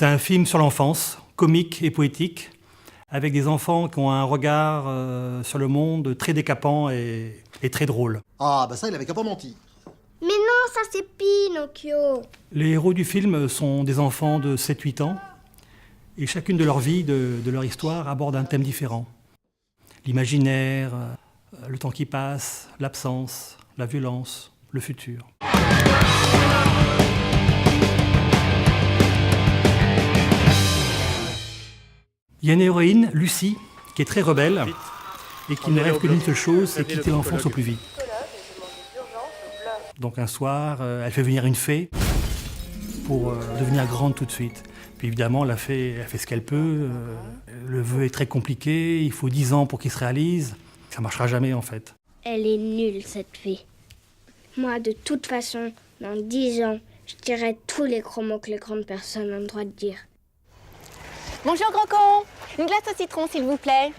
C'est un film sur l'enfance, comique et poétique, avec des enfants qui ont un regard sur le monde très décapant et très drôle. Ah, bah ça, il avait qu'à pas menti. Mais non, ça c'est Pinocchio. Les héros du film sont des enfants de 7-8 ans, et chacune de leur vie, de leur histoire, aborde un thème différent. L'imaginaire, le temps qui passe, l'absence, la violence, le futur. Il y a une héroïne, Lucie, qui est très rebelle et qui ne rêve que d'une seule chose, c'est quitter l'enfance au plus vite. Donc un soir, elle fait venir une fée pour devenir grande tout de suite. Puis évidemment, la fée, elle fait ce qu'elle peut. Le vœu est très compliqué, il faut 10 ans pour qu'il se réalise. Ça ne marchera jamais en fait. Elle est nulle, cette fée. Moi, de toute façon, dans 10 ans, je dirai tous les gros mots que les grandes personnes ont le droit de dire. Bonjour, grand con. Une glace au citron, s'il vous plaît.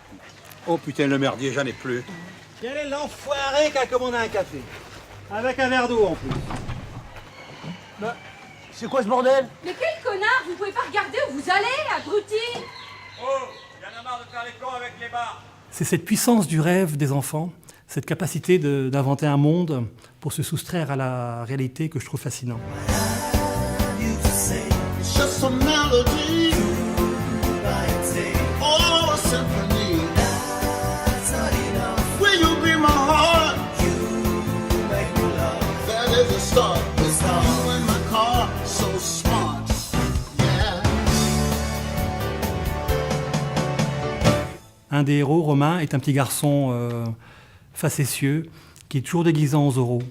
Oh putain, le merdier, j'en ai plus. Quel est l'enfoiré qui a commandé un café? Avec un verre d'eau en plus. Bah, c'est quoi ce bordel? Mais quel connard! Vous pouvez pas regarder où vous allez, abruti! Oh, y'en a marre de faire les cons avec les bars. C'est cette puissance du rêve des enfants, cette capacité d'inventer un monde pour se soustraire à la réalité que je trouve fascinant. Un des héros, Romain, est un petit garçon facétieux qui est toujours déguisé en Zorro.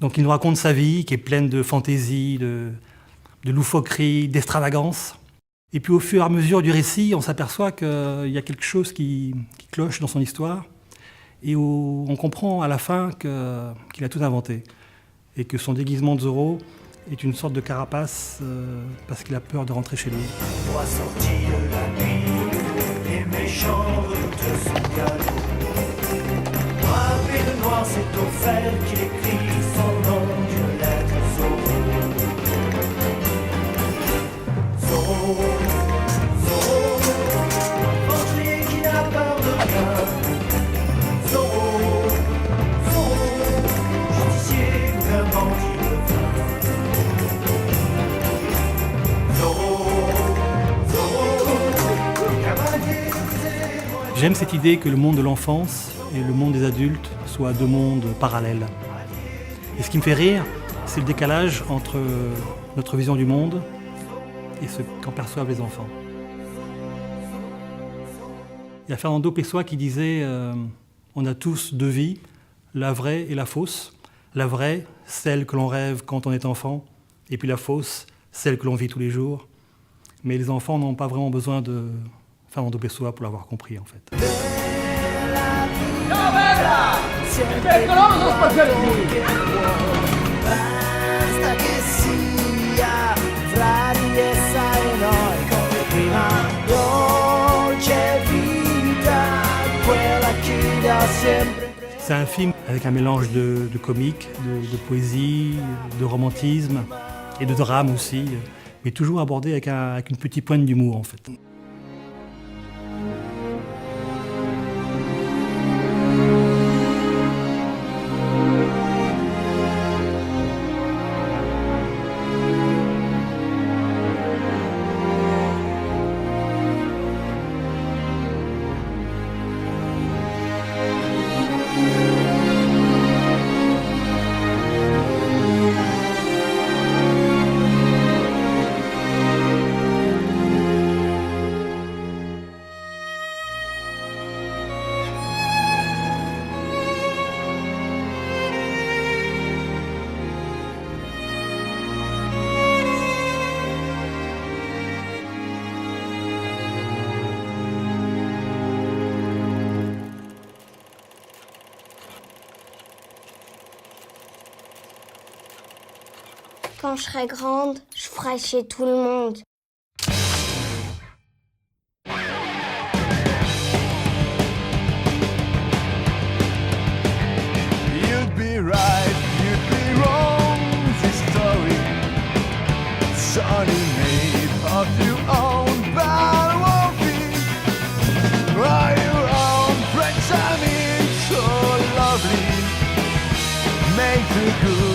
Donc il nous raconte sa vie qui est pleine de fantaisie, de loufoquerie, d'extravagance. Et puis au fur et à mesure du récit, on s'aperçoit qu'il y a quelque chose qui cloche dans son histoire et où on comprend à la fin qu'il a tout inventé et que son déguisement de Zorro est une sorte de carapace parce qu'il a peur de rentrer chez lui. Moi sorti de la nuit, les méchants redoutent son galop. Moi, le noir, c'est au fer qu'il écrit son nom d'une lettre Zorro. Zorro, Zorro, aventurier qui n'a peur de rien. Zorro, Zorro, justicier, vraiment qui revient. J'aime cette idée que le monde de l'enfance et le monde des adultes soient deux mondes parallèles. Et ce qui me fait rire, c'est le décalage entre notre vision du monde et ce qu'en perçoivent les enfants. Il y a Fernando Pessoa qui disait on a tous deux vies, la vraie et la fausse. La vraie, celle que l'on rêve quand on est enfant, et puis la fausse, celle que l'on vit tous les jours. Mais les enfants n'ont pas vraiment besoin de Fernando Pessoa pour l'avoir compris en fait. C'est un film avec un mélange de comique, de poésie, de romantisme et de drame aussi, mais toujours abordé avec une petite pointe d'humour en fait. Quand je serai grande, je ferai chier tout le monde. You'd be right, you'd be wrong. This story, it's only made of the good.